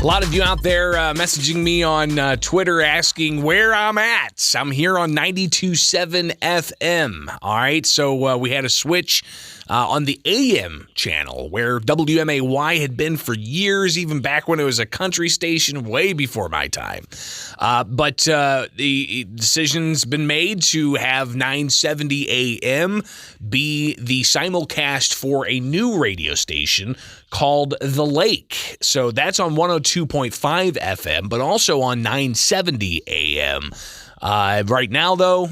A lot of you out there messaging me on Twitter asking where I'm at. I'm here on 92.7 FM. All right, so we had a switch on the AM channel where WMAY had been for years, even back when it was a country station way before my time. But the decision's been made to have 970 AM be the simulcast for a new radio station called The Lake. So that's on 102.5 FM, but also on 970 AM. Right now, though,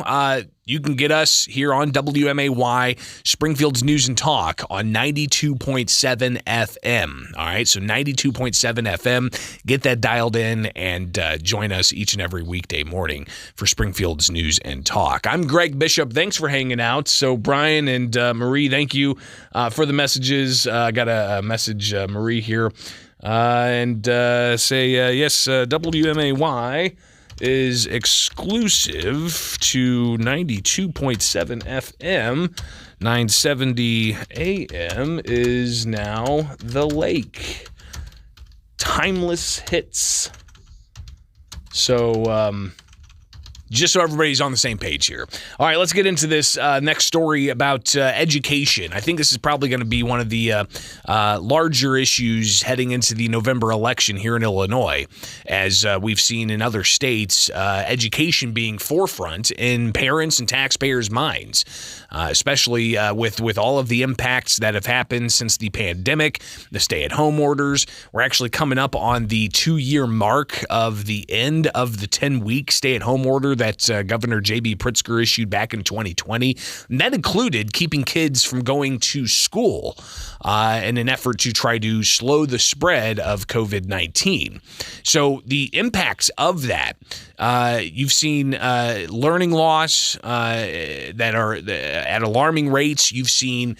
you can get us here on WMAY, Springfield's News and Talk on 92.7 FM. All right, so 92.7 FM. Get that dialed in and join us each and every weekday morning for Springfield's News and Talk. I'm Greg Bishop. Thanks for hanging out. So Brian and Marie, thank you for the messages. I got a message, Marie here, and say, yes, WMAY is exclusive to 92.7 FM. 970 AM is now The Lake. Timeless hits. So, just so everybody's on the same page here. All right, let's get into this next story about education. I think this is probably going to be one of the larger issues heading into the November election here in Illinois, as we've seen in other states, education being forefront in parents' and taxpayers' minds, especially with all of the impacts that have happened since the pandemic, the stay-at-home orders. We're actually coming up on the 2-year mark of the end of the 10-week stay-at-home order that Governor J.B. Pritzker issued back in 2020. And that included keeping kids from going to school in an effort to try to slow the spread of COVID-19. So the impacts of that, you've seen learning loss that are at alarming rates. You've seen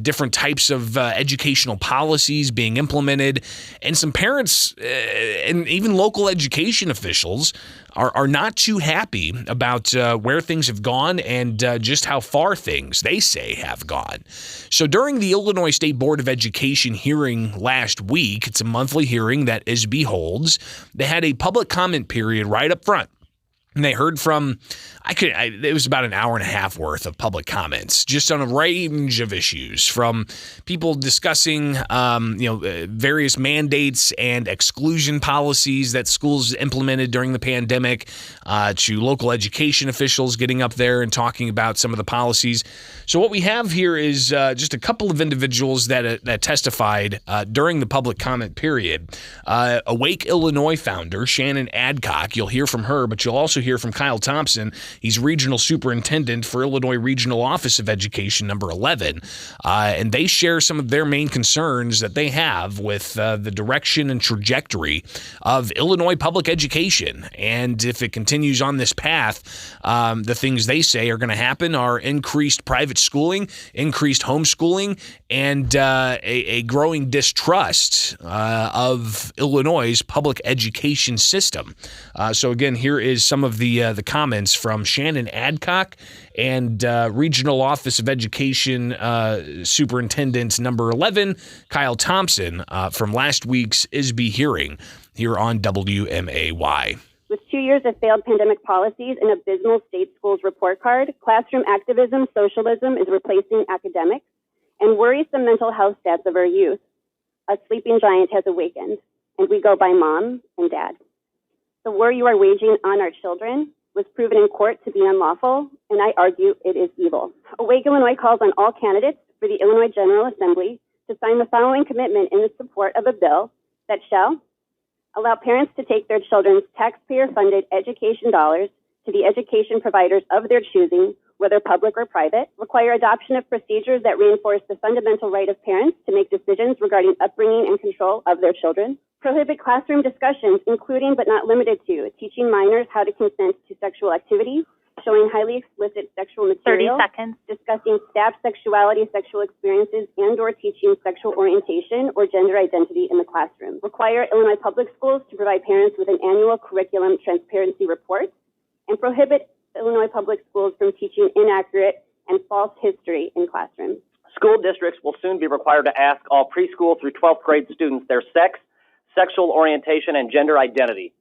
different types of educational policies being implemented, and some parents and even local education officials are not too happy about where things have gone and just how far things, they say, have gone. So during the Illinois State Board of Education hearing last week, it's a monthly hearing that ISB holds, they had a public comment period right up front. And they heard from, it was about an hour and a half worth of public comments, just on a range of issues, from people discussing, various mandates and exclusion policies that schools implemented during the pandemic, to local education officials getting up there and talking about some of the policies. So what we have here is just a couple of individuals that testified during the public comment period. Awake Illinois founder Shannon Adcock, you'll hear from her, but you'll also hear from Kyle Thompson. He's regional superintendent for Illinois Regional Office of Education number 11. And they share some of their main concerns that they have with the direction and trajectory of Illinois public education. And if it continues on this path, the things they say are going to happen are increased private schooling, increased homeschooling, and a growing distrust of Illinois' public education system. So again, here is some of the comments from Shannon Adcock and Regional Office of Education Superintendent number 11, Kyle Thompson, from last week's ISB hearing here on WMAY. With 2 years of failed pandemic policies and abysmal state schools report card, classroom activism, socialism is replacing academics, and worrisome mental health stats of our youth, a sleeping giant has awakened, and we go by mom and dad. The war you are waging on our children was proven in court to be unlawful, and I argue it is evil. Awake Illinois calls on all candidates for the Illinois General Assembly to sign the following commitment in the support of a bill that shall allow parents to take their children's taxpayer-funded education dollars to the education providers of their choosing, whether public or private, require adoption of procedures that reinforce the fundamental right of parents to make decisions regarding upbringing and control of their children, prohibit classroom discussions, including but not limited to teaching minors how to consent to sexual activities, showing highly explicit sexual material, 30 seconds. Discussing staff sexuality, sexual experiences, and/or teaching sexual orientation or gender identity in the classroom. Require Illinois public schools to provide parents with an annual curriculum transparency report, and prohibit Illinois public schools from teaching inaccurate and false history in classrooms. School districts will soon be required to ask all preschool through 12th grade students their sex, sexual orientation, and gender identity.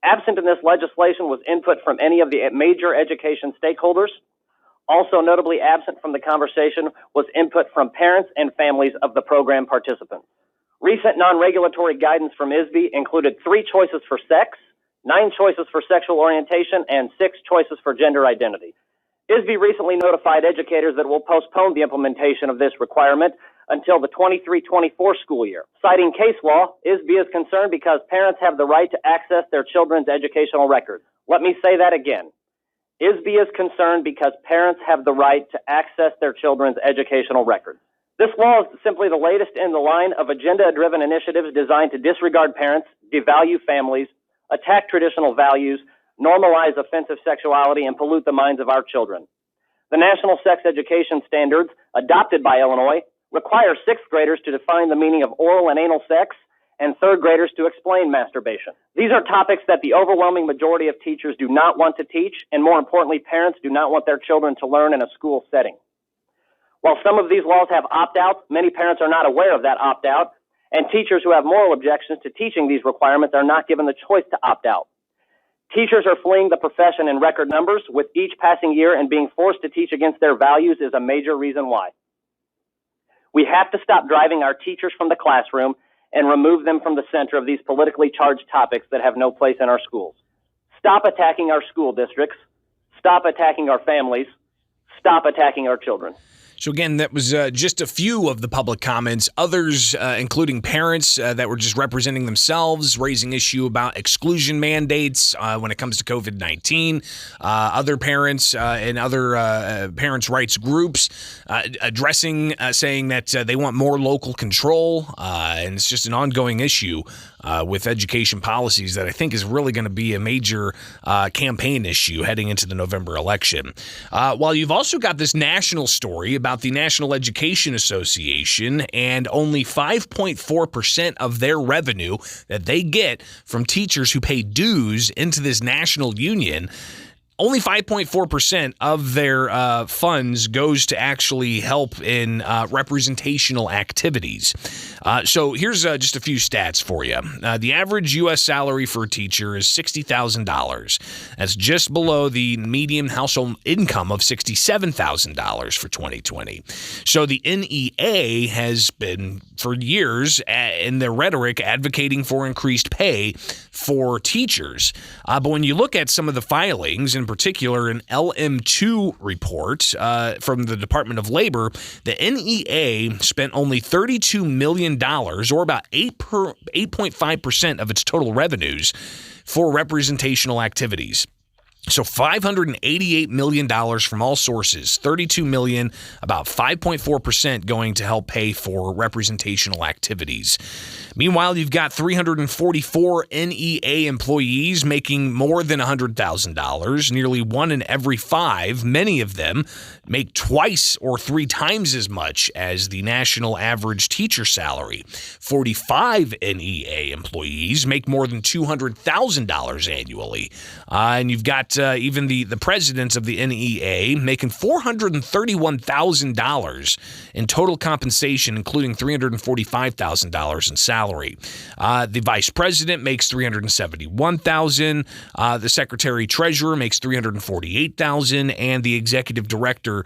Absent in this legislation was input from any of the major education stakeholders. Also notably absent from the conversation was input from parents and families of the program participants. Recent non-regulatory guidance from ISBE included 3 choices for sex, 9 choices for sexual orientation, and 6 choices for gender identity. ISBE recently notified educators that it will postpone the implementation of this requirement until the 23-24 school year. Citing case law, ISBE is concerned because parents have the right to access their children's educational records. Let me say that again. ISBE is concerned because parents have the right to access their children's educational records. This law is simply the latest in the line of agenda-driven initiatives designed to disregard parents, devalue families, attack traditional values, normalize offensive sexuality, and pollute the minds of our children. The National Sex Education Standards, adopted by Illinois, require 6th graders to define the meaning of oral and anal sex and 3rd graders to explain masturbation. These are topics that the overwhelming majority of teachers do not want to teach, and more importantly, parents do not want their children to learn in a school setting. While some of these laws have opt-outs, many parents are not aware of that opt-out, and teachers who have moral objections to teaching these requirements are not given the choice to opt out. Teachers are fleeing the profession in record numbers, with each passing year, and being forced to teach against their values is a major reason why. We have to stop driving our teachers from the classroom and remove them from the center of these politically charged topics that have no place in our schools. Stop attacking our school districts. Stop attacking our families. Stop attacking our children. So again, that was just a few of the public comments. Others, including parents that were just representing themselves, raising issue about exclusion mandates when it comes to COVID-19. Other parents and other parents' rights groups addressing, saying that they want more local control. And it's just an ongoing issue with education policies that I think is really going to be a major campaign issue heading into the November election. While you've also got this national story about the National Education Association and only 5.4% of their revenue that they get from teachers who pay dues into this national union. Only 5.4% of their funds goes to actually help in representational activities. So here's just a few stats for you. The average U.S. salary for a teacher is $60,000. That's just below the median household income of $67,000 for 2020. So the NEA has been, for years, in their rhetoric, advocating for increased pay for teachers. But when you look at some of the filings, in particular an LM2 report from the Department of Labor, the NEA spent only $32 million, or about 8.5% of its total revenues, for representational activities. So $588 million from all sources, $32 million, about 5.4% going to help pay for representational activities. Meanwhile, you've got 344 NEA employees making more than $100,000. Nearly 1 in every 5, many of them, make twice or 3 times as much as the national average teacher salary. 45 NEA employees make more than $200,000 annually. And you've got even the president of the NEA making $431,000 in total compensation, including $345,000 in salary. The vice president makes $371,000. The secretary treasurer makes $348,000, and the executive director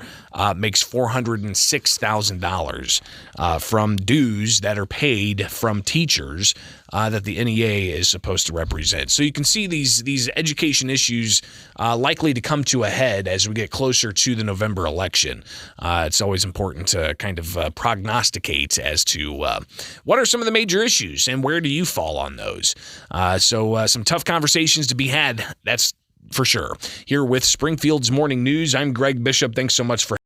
makes $406,000 from dues that are paid from teachers that the NEA is supposed to represent. So you can see these education issues likely to come to a head as we get closer to the November election. It's always important to kind of prognosticate as to what are some of the major issues and where do you fall on those. So some tough conversations to be had, that's for sure. Here with Springfield's Morning News, I'm Greg Bishop. Thanks so much for